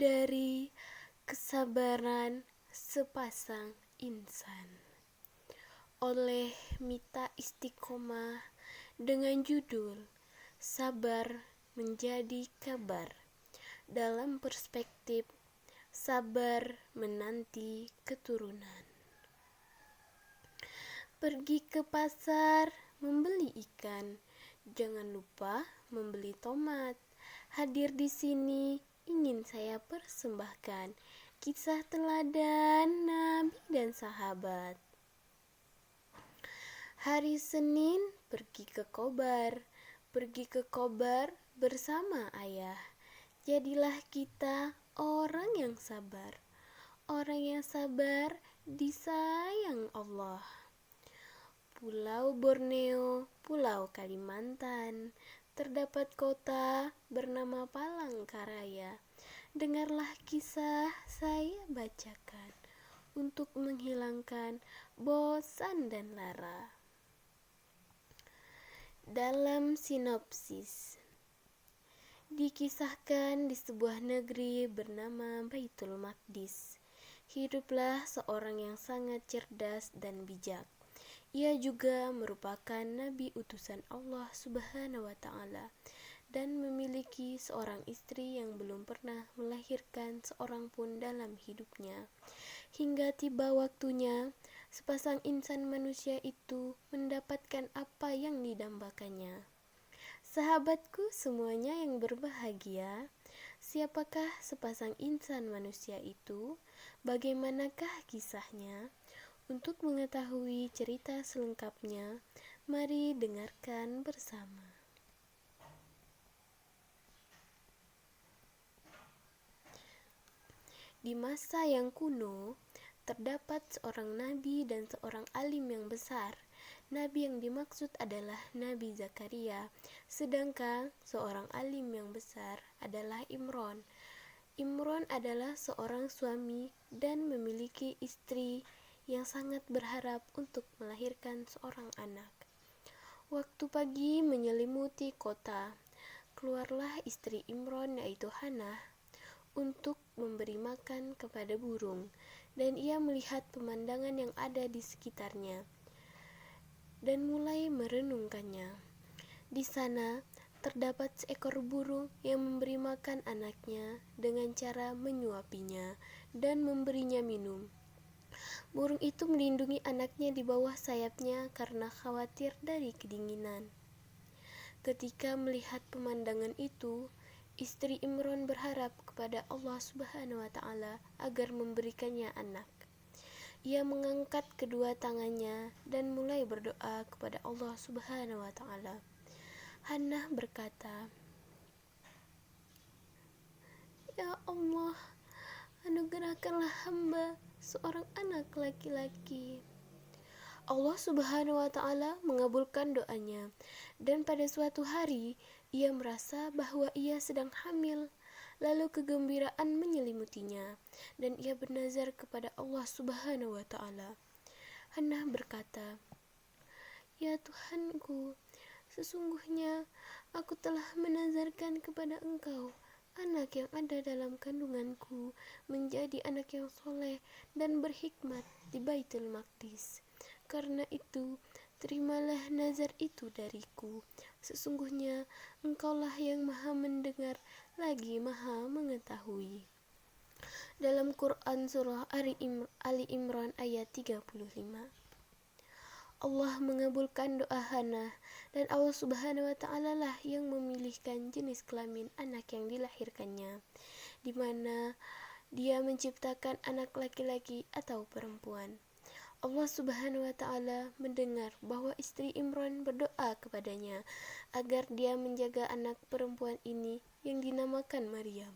dari kesabaran sepasang insan oleh Mita Istiqomah dengan judul Sabar Menjadi Kabar dalam perspektif sabar menanti keturunan. Pergi ke pasar membeli ikan, jangan lupa membeli tomat. Hadir di sini ingin saya persembahkan kisah teladan Nabi dan sahabat. Hari Senin pergi ke Kobar bersama ayah. Jadilah kita orang yang sabar. Orang yang sabar disayang Allah. Pulau Borneo, Pulau Kalimantan, terdapat kota bernama Palangkaraya. Dengarlah kisah saya bacakan untuk menghilangkan bosan dan lara. Dalam sinopsis, dikisahkan di sebuah negeri bernama Baitul Maqdis. Hiduplah seorang yang sangat cerdas dan bijak. Ia juga merupakan nabi utusan Allah Subhanahu wa Ta'ala dan memiliki seorang istri yang belum pernah melahirkan seorang pun dalam hidupnya. Hingga tiba waktunya, sepasang insan manusia itu mendapatkan apa yang didambakannya. Sahabatku semuanya yang berbahagia, siapakah sepasang insan manusia itu? Bagaimanakah kisahnya? Untuk mengetahui cerita selengkapnya, mari dengarkan bersama. Di masa yang kuno, terdapat seorang nabi dan seorang alim yang besar. Nabi yang dimaksud adalah Nabi Zakaria, sedangkan seorang alim yang besar adalah Imron. Imron adalah seorang suami dan memiliki istri yang sangat berharap untuk melahirkan seorang anak. Waktu pagi menyelimuti kota, keluarlah istri Imron yaitu Hannah untuk memberi makan kepada burung, dan ia melihat pemandangan yang ada di sekitarnya dan mulai merenungkannya. Di sana terdapat seekor burung yang memberi makan anaknya dengan cara menyuapinya dan memberinya minum. Burung itu melindungi anaknya di bawah sayapnya karena khawatir dari kedinginan. Ketika melihat pemandangan itu, istri Imron berharap kepada Allah Subhanahu wa Ta'ala agar memberikannya anak. Ia mengangkat kedua tangannya dan mulai berdoa kepada Allah Subhanahu wa Ta'ala. Hannah berkata, "Ya Allah, anugerahkanlah hamba seorang anak laki-laki." Allah Subhanahu wa Ta'ala mengabulkan doanya, dan pada suatu hari ia merasa bahwa ia sedang hamil. Lalu kegembiraan menyelimutinya dan ia bernazar kepada Allah Subhanahu wa Ta'ala. Hannah berkata, "Ya Tuhanku, sesungguhnya aku telah menazarkan kepada Engkau anak yang ada dalam kandunganku menjadi anak yang soleh dan berhikmat di Baitul Maqdis. Karena itu, terimalah nazar itu dariku. Sesungguhnya Engkaulah yang maha mendengar lagi maha mengetahui." Dalam Quran Surah Ali Imran ayat 35. Allah mengabulkan doa Hannah, dan Allah Subhanahu wa Ta'ala lah yang memilihkan jenis kelamin anak yang dilahirkannya, di mana Dia menciptakan anak laki-laki atau perempuan. Allah Subhanahu wa Ta'ala mendengar bahwa istri Imran berdoa kepadanya agar dia menjaga anak perempuan ini yang dinamakan Maryam,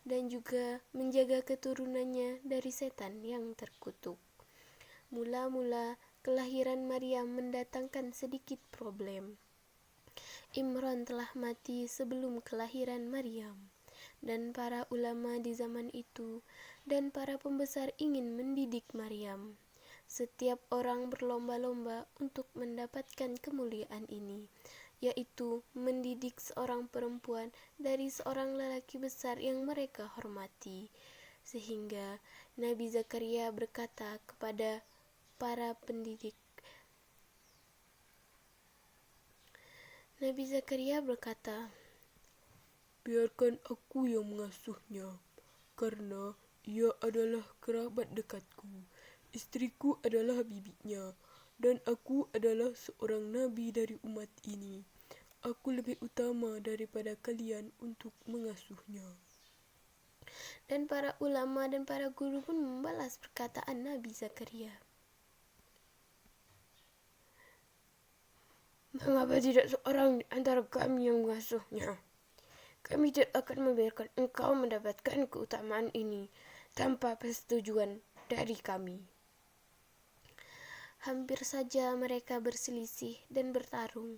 dan juga menjaga keturunannya dari setan yang terkutuk. Mula-mula kelahiran Maryam mendatangkan sedikit problem. Imran telah mati sebelum kelahiran Maryam, dan para ulama di zaman itu dan para pembesar ingin mendidik Maryam. Setiap orang berlomba-lomba untuk mendapatkan kemuliaan ini, yaitu mendidik seorang perempuan dari seorang lelaki besar yang mereka hormati. Sehingga Nabi Zakaria berkata kepada para pendidik, Nabi Zakaria berkata, biarkan aku yang mengasuhnya, karena ia adalah kerabat dekatku. Istriku adalah bibinya, dan aku adalah seorang nabi dari umat ini. Aku lebih utama daripada kalian untuk mengasuhnya. dan para ulama dan para guru pun membalas perkataan Nabi Zakaria. Mengapa tidak seorang di antara kami yang mengasuhnya? Kami tidak akan membiarkan engkau mendapatkan keutamaan ini tanpa persetujuan dari kami. Hampir saja mereka berselisih dan bertarung.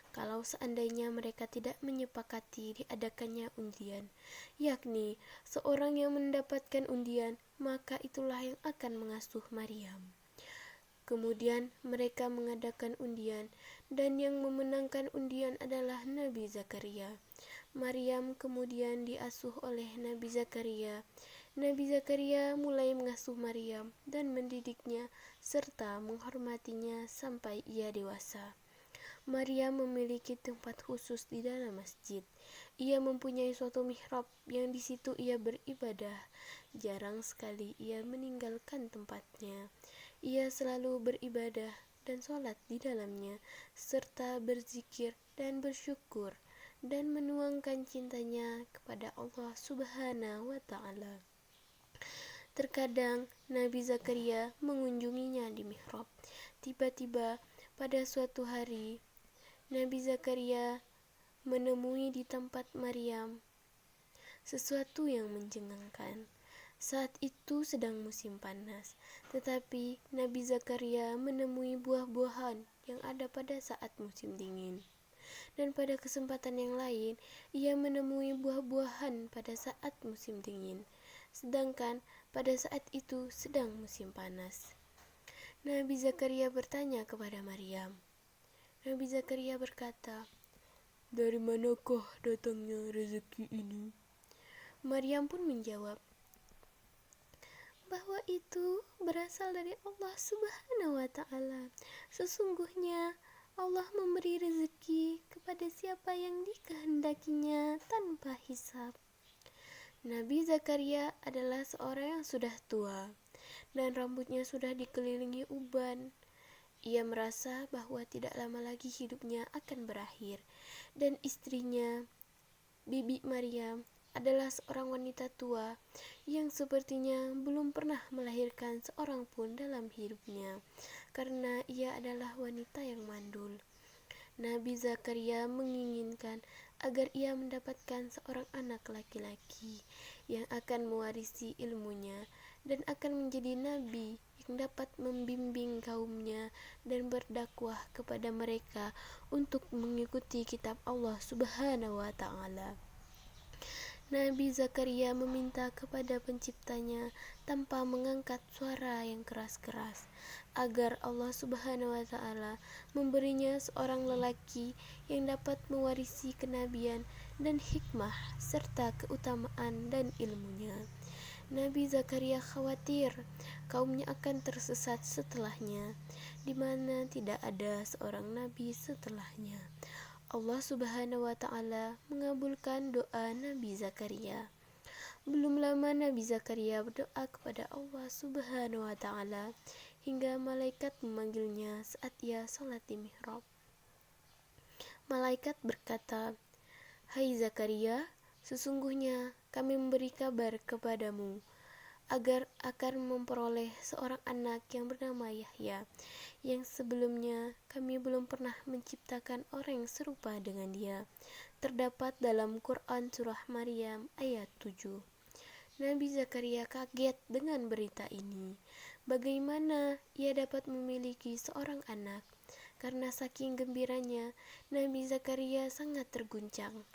Kalau seandainya mereka tidak menyepakati diadakannya undian, yakni seorang yang mendapatkan undian, maka itulah yang akan mengasuh Maryam. Kemudian mereka mengadakan undian, dan yang memenangkan undian adalah Nabi Zakaria. Maryam kemudian diasuh oleh Nabi Zakaria. Nabi Zakaria mulai mengasuh Maryam dan mendidiknya serta menghormatinya sampai ia dewasa. Maryam memiliki tempat khusus di dalam masjid. Ia mempunyai suatu mihrab yang di situ ia beribadah. Jarang sekali ia meninggalkan tempatnya. Ia selalu beribadah dan sholat di dalamnya, serta berzikir dan bersyukur, dan menuangkan cintanya kepada Allah Subhanahu wa Ta'ala. Terkadang Nabi Zakaria mengunjunginya di mihrab. Tiba-tiba pada suatu hari, Nabi Zakaria menemui di tempat Maryam sesuatu yang mencengangkan. Saat itu sedang musim panas, tetapi Nabi Zakaria menemui buah-buahan yang ada pada saat musim dingin. Dan pada kesempatan yang lain, ia menemui buah-buahan pada saat musim dingin, sedangkan pada saat itu sedang musim panas. Nabi Zakaria bertanya kepada Maryam. Nabi Zakaria berkata, dari manakah datangnya rezeki ini? Maryam pun menjawab, bahwa itu berasal dari Allah Subhanahu wa Ta'ala. Sesungguhnya Allah memberi rezeki kepada siapa yang dikehendakinya tanpa hisab. Nabi Zakaria adalah seorang yang sudah tua dan rambutnya sudah dikelilingi uban. Ia merasa bahwa tidak lama lagi hidupnya akan berakhir, dan istrinya, Bibi Maryam, adalah seorang wanita tua yang sepertinya belum pernah melahirkan seorang pun dalam hidupnya, karena ia adalah wanita yang mandul. Nabi Zakaria menginginkan agar ia mendapatkan seorang anak laki-laki yang akan mewarisi ilmunya dan akan menjadi nabi yang dapat membimbing kaumnya dan berdakwah kepada mereka untuk mengikuti kitab Allah Subhanahu wa Ta'ala. Nabi Zakaria meminta kepada penciptanya tanpa mengangkat suara yang keras-keras, agar Allah Subhanahu wa Ta'ala memberinya seorang lelaki yang dapat mewarisi kenabian dan hikmah serta keutamaan dan ilmunya. Nabi Zakaria khawatir kaumnya akan tersesat setelahnya, di mana tidak ada seorang nabi setelahnya. Allah Subhanahu wa Ta'ala mengabulkan doa Nabi Zakaria. Belum lama Nabi Zakaria berdoa kepada Allah Subhanahu wa Ta'ala hingga malaikat memanggilnya saat ia salat di mihrab. Malaikat berkata, "Hai Zakaria, sesungguhnya kami memberi kabar kepadamu agar akan memperoleh seorang anak yang bernama Yahya, yang sebelumnya kami belum pernah menciptakan orang yang serupa dengan dia." Terdapat dalam Quran Surah Maryam ayat 7. Nabi Zakaria kaget dengan berita ini. Bagaimana ia dapat memiliki seorang anak? Karena saking gembiranya, Nabi Zakaria sangat terguncang.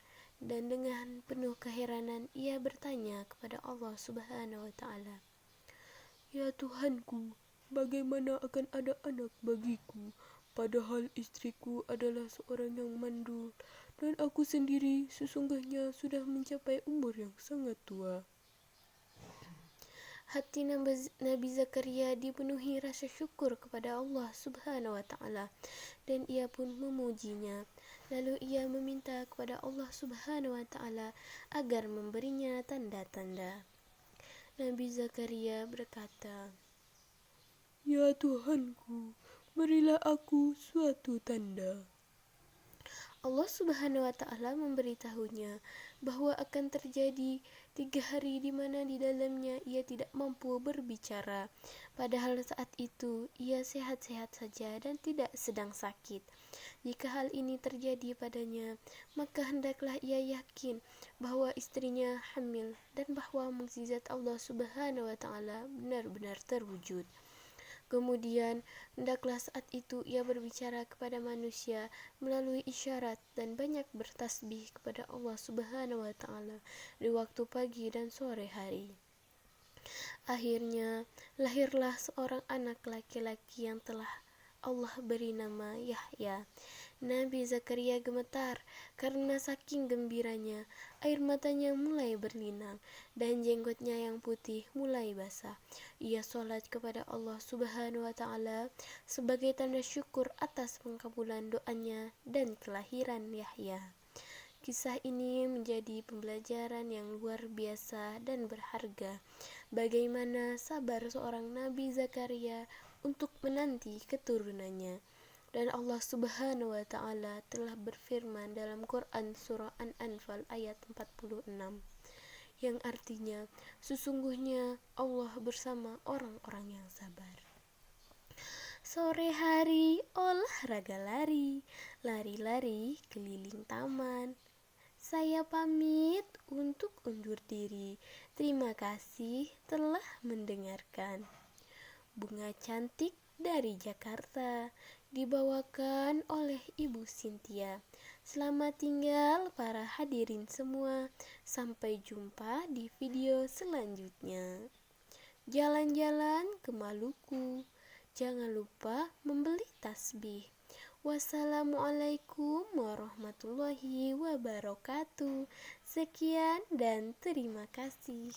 Dan dengan penuh keheranan ia bertanya kepada Allah Subhanahu wa Ta'ala, Ya Tuhanku, bagaimana akan ada anak bagiku, Padahal istriku adalah seorang yang mandul, dan aku sendiri sesungguhnya sudah mencapai umur yang sangat tua. Hati Nabi Zakaria dipenuhi rasa syukur kepada Allah Subhanahu wa Ta'ala, dan ia pun memujinya. Lalu ia meminta kepada Allah Subhanahu wa Ta'ala agar memberinya tanda-tanda. Nabi Zakaria berkata, Ya Tuhanku, berilah aku suatu tanda. Allah Subhanahu wa Ta'ala memberitahunya bahwa akan terjadi 3 hari di mana di dalamnya ia tidak mampu berbicara, padahal saat itu ia sehat-sehat saja dan tidak sedang sakit. Jika hal ini terjadi padanya, maka hendaklah ia yakin bahwa istrinya hamil dan bahwa mukjizat Allah Subhanahu wa Ta'ala benar-benar terwujud. Kemudian, hendaklah saat itu ia berbicara kepada manusia melalui isyarat dan banyak bertasbih kepada Allah Subhanahu wa Ta'ala di waktu pagi dan sore hari. Akhirnya, lahirlah seorang anak laki-laki yang telah Allah beri nama Yahya. Nabi Zakaria gemetar karena saking gembiranya, air matanya mulai berlinang dan jenggotnya yang putih mulai basah. Ia sholat kepada Allah Subhanahu wa Ta'ala sebagai tanda syukur atas pengkabulan doanya dan kelahiran Yahya. Kisah ini menjadi pembelajaran yang luar biasa dan berharga. Bagaimana sabar seorang Nabi Zakaria untuk menanti keturunannya. Dan Allah Subhanahu wa Ta'ala telah berfirman dalam Quran surah An-Anfal ayat 46, yang artinya, sesungguhnya Allah bersama orang-orang yang sabar. Sore hari olahraga lari, lari-lari keliling taman. Saya pamit untuk undur diri. Terima kasih telah mendengarkan. Bunga cantik dari Jakarta dibawakan oleh Ibu Cynthia. Selamat tinggal para hadirin semua. Sampai jumpa di video selanjutnya. Jalan-jalan ke Maluku. Jangan lupa membeli tasbih. Wassalamualaikum warahmatullahi wabarakatuh. Sekian dan terima kasih.